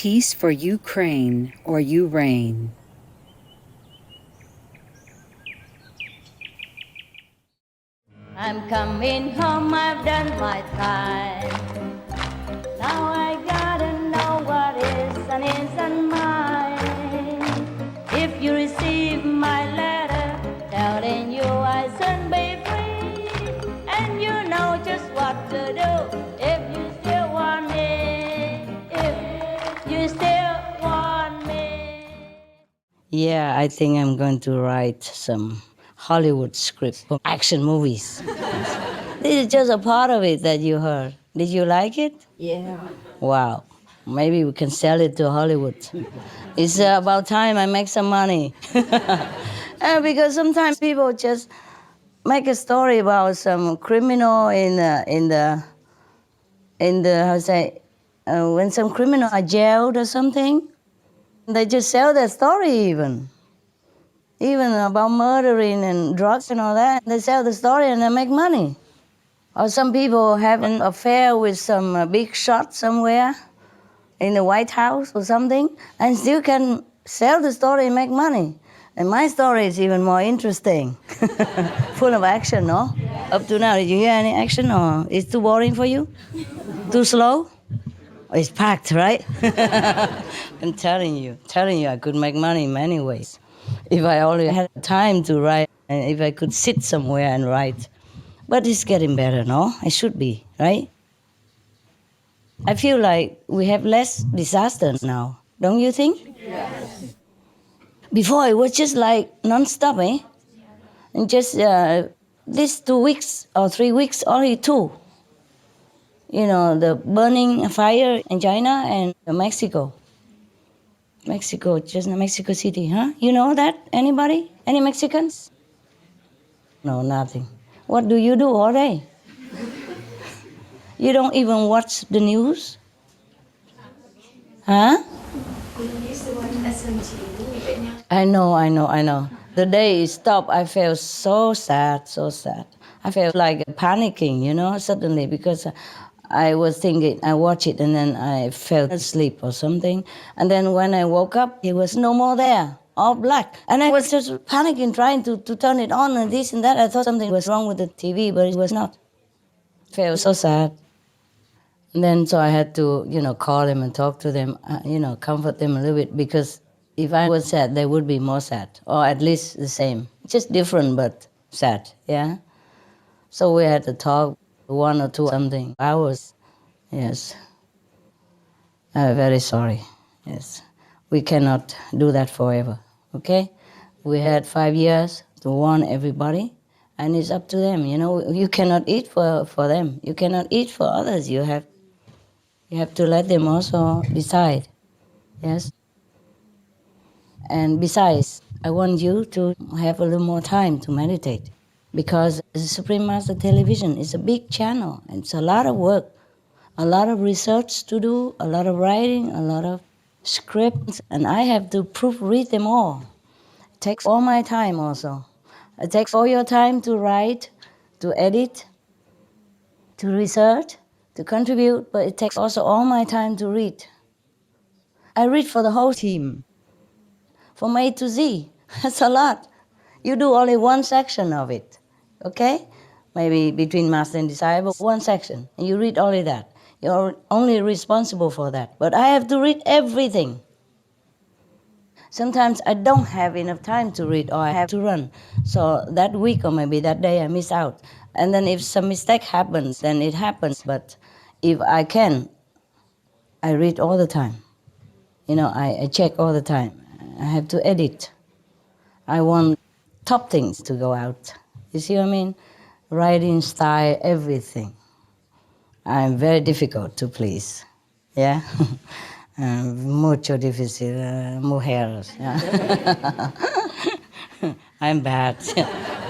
Peace for Ukraine or you reign. I'm coming home, I've done my time. Now I gotta know what is and isn't mine. If you receive my letter telling you I soon be free, and you know just what to do if you still want me, if you still want me. Yeah, I think I'm going to write some Hollywood script for action movies. This is just a part of it that you heard. Did you like it? Yeah. Wow. Maybe we can sell it to Hollywood. It's about time I make some money. Because sometimes people just make a story about some criminal in the how to say when some criminal are jailed or something. They just sell their story even about murdering and drugs and all that. They sell the story and they make money. Or some people have an affair with some big shot somewhere in the White House or something, and still can sell the story and make money. And my story is even more interesting, full of action, no? Up to now, did you hear any action, or it's too boring for you? Too slow? It's packed, right? I'm telling you, I could make money in many ways. If I only had time to write, and if I could sit somewhere and write. But it's getting better, no? It should be, right? I feel like we have less disasters now, don't you think? Yes. Before it was just like non-stop, eh? And just these 2 weeks or 3 weeks, only two. You know, the burning fire in China and Mexico. Mexico, just Mexico City, huh? You know that? Anybody? Any Mexicans? No, nothing. What do you do all day? You don't even watch the news? Huh? We used to watch SMTV, but now... I know. The day it stopped, I felt so sad. I felt like panicking, you know, suddenly, because I was thinking, I watched it and then I fell asleep or something. And then when I woke up, it was no more there, all black. And I was just panicking, trying to turn it on and this and that. I thought something was wrong with the TV, but it was not. I felt so sad. And then so I had to, call them and talk to them, comfort them a little bit, because if I was sad, they would be more sad, or at least the same. Just different, but sad, yeah? So we had to talk 1 or 2 something hours, yes. I'm very sorry, yes. We cannot do that forever, okay? We had 5 years to warn everybody, and it's up to them, You cannot eat for them. You cannot eat for others. You have to let them also decide, yes? And besides, I want you to have a little more time to meditate, because the Supreme Master Television is a big channel. It's a lot of work, a lot of research to do, a lot of writing, a lot of scripts, and I have to proofread them all. It takes all my time also. It takes all your time to write, to edit, to research, to contribute, but it takes also all my time to read. I read for the whole team, from A to Z. That's a lot. You do only one section of it, okay? Maybe between master and disciple, one section, and you read only that. You're only responsible for that. But I have to read everything. Sometimes I don't have enough time to read, or I have to run. So that week or maybe that day I miss out. And then if some mistake happens, then it happens. But if I can, I read all the time. I check all the time. I have to edit. I want top things to go out. You see what I mean? Writing style, everything. I'm very difficult to please. Yeah? Mucho difícil, mujeres. Yeah? I'm bad.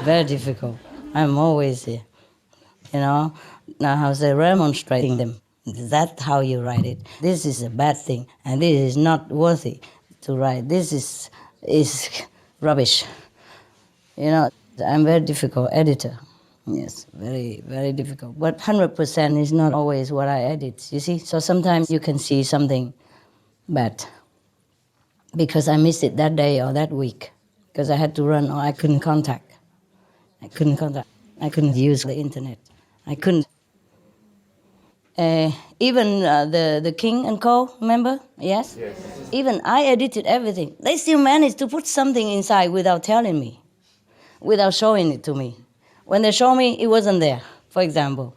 Very difficult. I'm always, now how say, remonstrating them. That's how you write it. This is a bad thing, and this is not worthy to write. This is rubbish. I'm very difficult editor. Yes, very, very difficult. But 100% is not always what I edit, you see? So sometimes you can see something bad because I missed it that day or that week because I had to run or I couldn't contact. I couldn't use the internet. I couldn't. Even the King and Co. Remember? Yes. Even I edited everything. They still managed to put something inside without telling me, without showing it to me. When they show me, it wasn't there. For example,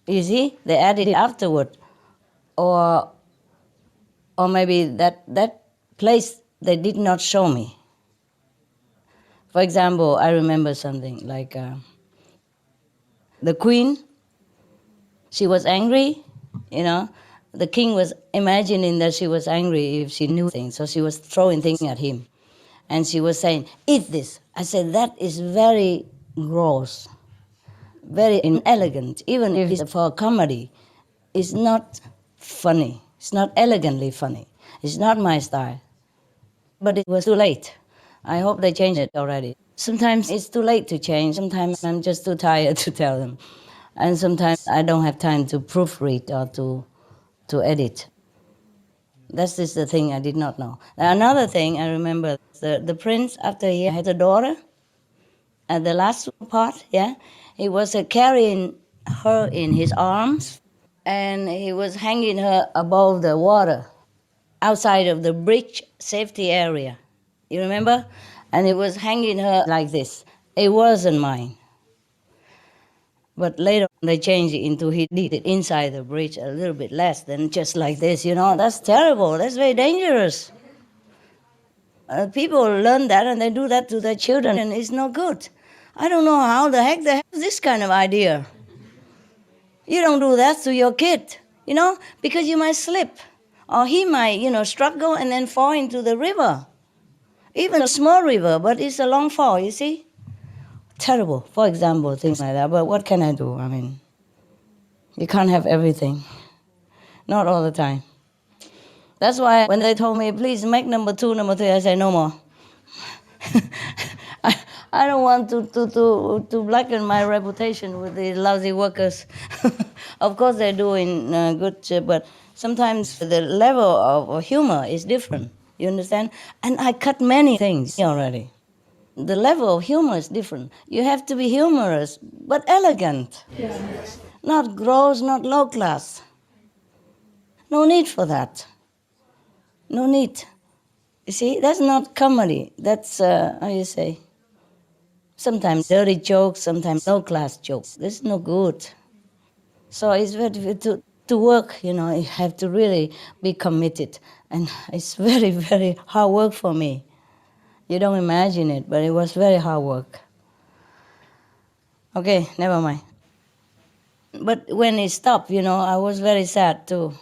you see, they added it afterward, or maybe that place they did not show me. For example, I remember something like the Queen. She was angry, you know. The king was imagining that she was angry if she knew things, so she was throwing things at him. And she was saying, eat this. I said, that is very gross, very inelegant. Even if it's for a comedy, it's not funny. It's not elegantly funny. It's not my style. But it was too late. I hope they changed it already. Sometimes it's too late to change. Sometimes I'm just too tired to tell them. And sometimes I don't have time to proofread or to edit. That's just the thing I did not know. Another thing I remember, the prince, after he had a daughter, at the last part, yeah, he was carrying her in his arms, and he was hanging her above the water, outside of the bridge safety area. You remember? And he was hanging her like this. It wasn't mine. But later they changed it into he did it inside the bridge a little bit less than just like this, you know. That's terrible. That's very dangerous. People learn that and they do that to their children and it's no good. I don't know how the heck they have this kind of idea. You don't do that to your kid, you know, because you might slip. Or he might, you know, struggle and then fall into the river. Even a small river, but it's a long fall, you see. Terrible, for example, things like that. But what can I do? I mean, you can't have everything. Not all the time. That's why when they told me, please make number 2, I say, no more. I don't want to blacken my reputation with the lousy workers. Of course, they're doing good, but sometimes the level of humor is different. You understand? And I cut many things already. The level of humor is different. You have to be humorous, but elegant. Yes. Not gross, not low class. No need for that. No need. You see, that's not comedy. That's, how you say, sometimes dirty jokes, sometimes low class jokes. That's no good. So it's very to work, you know, you have to really be committed. And it's very, very hard work for me. You don't imagine it, but it was very hard work. Okay, never mind. But when it stopped, you know, I was very sad too.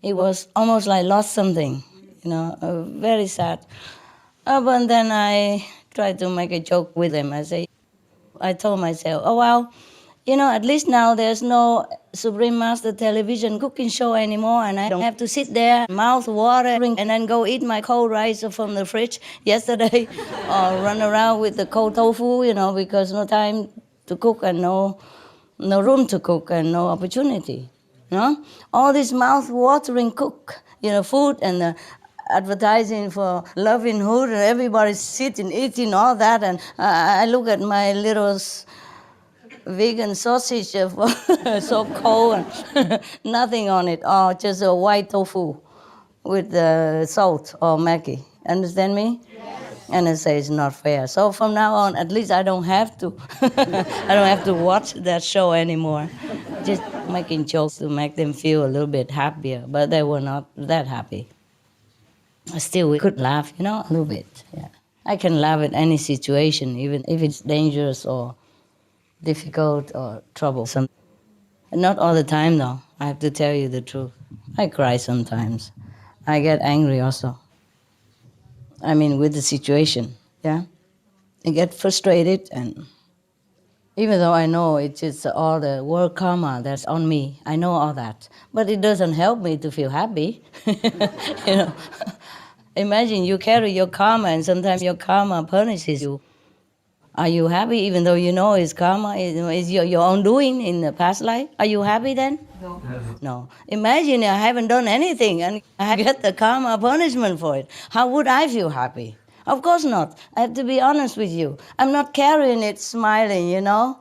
It was almost like lost something, you know, very sad. But then I tried to make a joke with him. I told myself, oh, well, you know, at least now there's no Supreme Master television cooking show anymore, and I don't have to sit there, mouth watering, and then go eat my cold rice from the fridge yesterday, or run around with the cold tofu, you know, because no time to cook and no room to cook and no opportunity, you know? All this mouth-watering cook, you know, food and the advertising for loving food, and everybody's sitting, eating all that, and I look at my little vegan sausage so cold and nothing on it, or just a white tofu with salt or Maggi. Understand me? Yes. And I say it's not fair. So from now on, at least I don't have to. I don't have to watch that show anymore. Just making jokes to make them feel a little bit happier, but they were not that happy. Still, we could laugh, you know, a little bit. Yeah, I can laugh at any situation, even if it's dangerous or difficult or troublesome. Not all the time, though. I have to tell you the truth. I cry sometimes. I get angry also. I mean, with the situation, yeah? I get frustrated, and even though I know it's just all the world karma that's on me, I know all that. But it doesn't help me to feel happy, you know? Imagine you carry your karma, and sometimes your karma punishes you. Are you happy even though you know it's karma, it's your own doing in the past life? Are you happy then? No. No. Imagine I haven't done anything and I get the karma punishment for it. How would I feel happy? Of course not. I have to be honest with you. I'm not carrying it smiling, you know.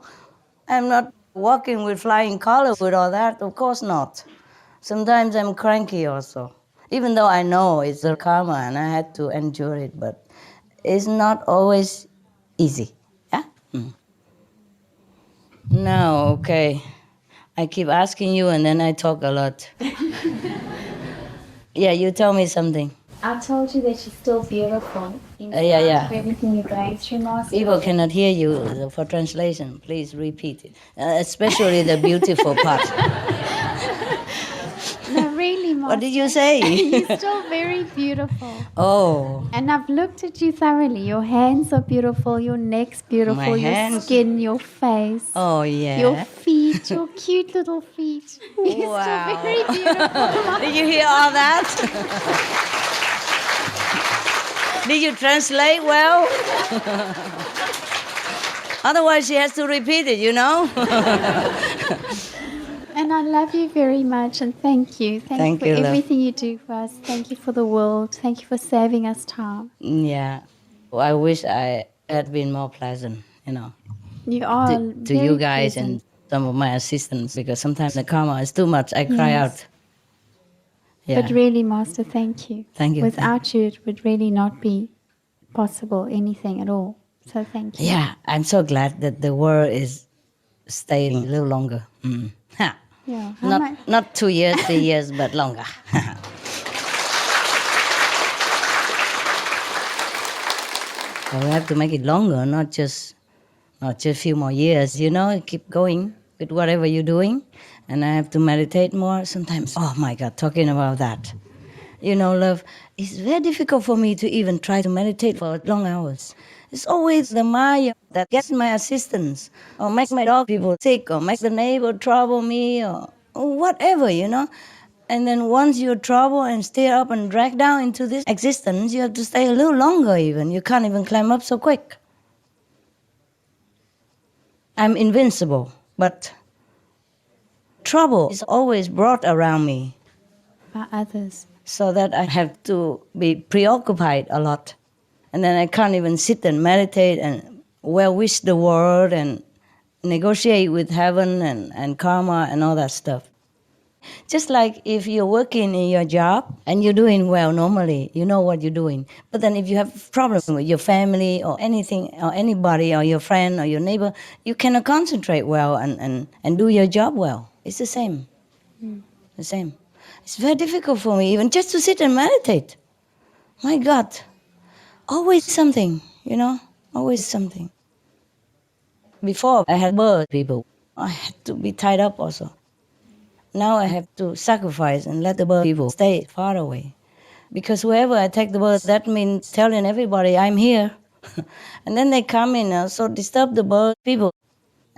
I'm not walking with flying colors with all that. Of course not. Sometimes I'm cranky also. Even though I know it's the karma and I had to endure it, but it's not always easy. Yeah? No, okay. I keep asking you and then I talk a lot. Yeah, you tell me something. I told you that she's still beautiful. In Yeah. spite of everything you're going through, Master. People cannot hear you for translation. Please repeat it, especially the beautiful part. No, really, Master. What did you say? You're still very beautiful. Oh, And I've looked at you thoroughly. Your hands are beautiful, your neck's beautiful, My your hands? skin, your face, oh yeah. your feet, your cute little feet. You're Wow. still very beautiful. Did you hear all that? Did you translate well? Otherwise, she has to repeat it, you know? And I love you very much and thank you. Thank for you, love. everything you do for us. Thank you for the world. Thank you for saving us time. Yeah. I wish I had been more pleasant, you know, You are to very you guys pleasant. and some of my assistants, because sometimes the karma is too much. I cry Yes. out. Yeah. But really, Master, thank you. Thank you. Without you, it would really not be possible, anything at all. So thank you. Yeah, I'm so glad that the world is staying a little longer. Ha. Yeah. How much? Not 2 years, 3 years, but longer. So we have to make it longer, not just a few more years. You know, keep going with whatever you're doing, and I have to meditate more. Sometimes, oh my God, talking about that. You know, love, it's very difficult for me to even try to meditate for long hours. It's always the Maya that gets my assistance, or make my dog people sick, or make the neighbor trouble me, or whatever, you know. And then once you're troubled and stay up and dragged down into this existence, you have to stay a little longer even. You can't even climb up so quick. I'm invincible, but trouble is always brought around me, By others. so that I have to be preoccupied a lot. And then I can't even sit and meditate and well wish the world and negotiate with heaven and karma and all that stuff. Just like if you're working in your job and you're doing well normally, you know what you're doing. But then if you have problems with your family or anything or anybody or your friend or your neighbor, you cannot concentrate well and do your job well. It's the same. The same. It's very difficult for me even just to sit and meditate. My God. Always something, you know, always something. Before I had birth people, I had to be tied up also. Now I have to sacrifice and let the bird people stay far away. Because wherever I take the birds, that means telling everybody I'm here. And then they come in and so disturb the bird people.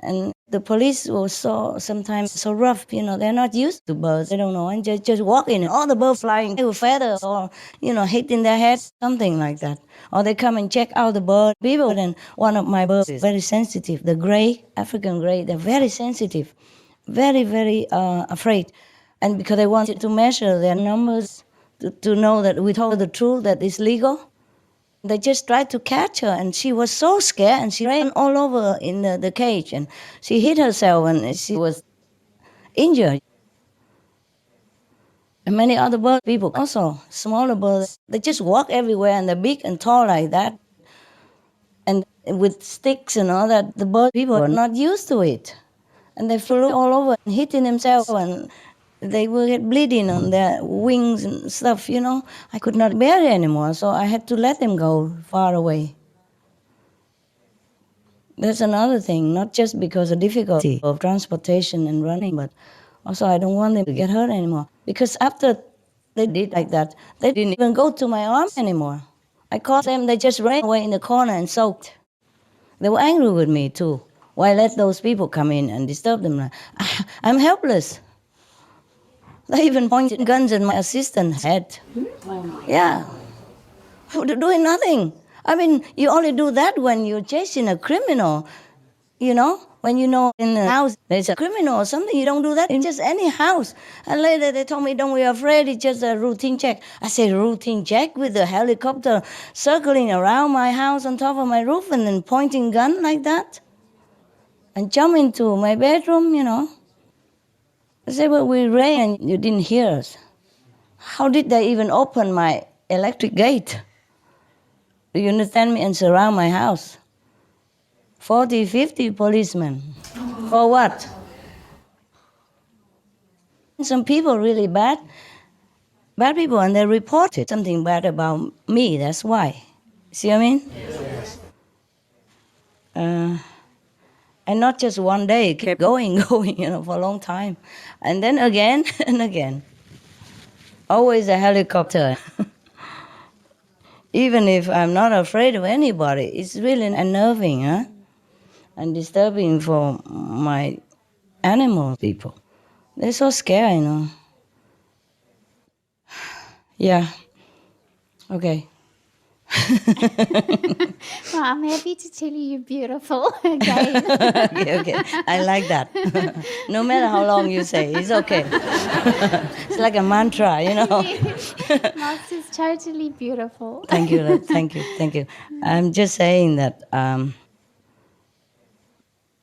And the police was sometimes so rough, you know, they're not used to birds, they don't know, and just walk in, and all the birds flying with feathers or, you know, hitting their heads, something like that. Or they come and check out the bird people, and one of my birds is very sensitive, the gray, African gray, they're very sensitive, very, very afraid. And because they wanted to measure their numbers, to know that we told the truth, that it's legal, they just tried to catch her, and she was so scared, and she ran all over in the cage, and she hit herself, and she was injured. And many other bird people also, smaller birds, they just walk everywhere, and they're big and tall like that. And with sticks and all that, the bird people are not used to it. And they flew all over and hitting themselves, and they will get bleeding on their wings and stuff, you know. I could not bear it anymore, so I had to let them go far away. That's another thing, not just because of difficulty of transportation and running, but also I don't want them to get hurt anymore. Because after they did like that, they didn't even go to my arms anymore. I called them, they just ran away in the corner and soaked. They were angry with me too. Why let those people come in and disturb them? I'm helpless. They even pointed guns at my assistant's head. Yeah, doing nothing. I mean, you only do that when you're chasing a criminal, you know? When you know in the house there's a criminal or something, you don't do that in just any house. And later they told me, don't be afraid, it's just a routine check. I said, routine check with a helicopter circling around my house on top of my roof and then pointing gun like that? And jump into my bedroom, you know? I said, well, we rang and you didn't hear us. How did they even open my electric gate? Do you understand me? And surround my house. 40, 50 policemen. For what? Some people really bad people, and they reported something bad about me, that's why. See what I mean? Yes. And not just one day, it kept going, for a long time. And then again and again. Always a helicopter. Even if I'm not afraid of anybody, it's really unnerving, huh? And disturbing for my animal people. They're so scared, Yeah. Okay. Well, I'm happy to tell you you're beautiful again. Okay. I like that. No matter how long you say, it's okay. It's like a mantra, Master's totally beautiful. Thank you, love. Thank you. I'm just saying that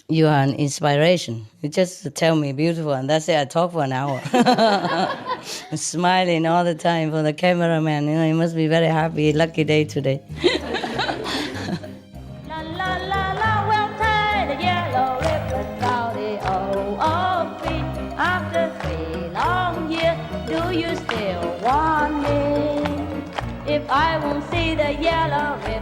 you are an inspiration. You just tell me beautiful, and that's it. I talk for an hour. I'm smiling all the time for the cameraman. He must be very happy, lucky day today. La la la la, we'll tie the yellow ribbon round the old feet. After 3 long years, do you still want me? If I won't see the yellow ribbon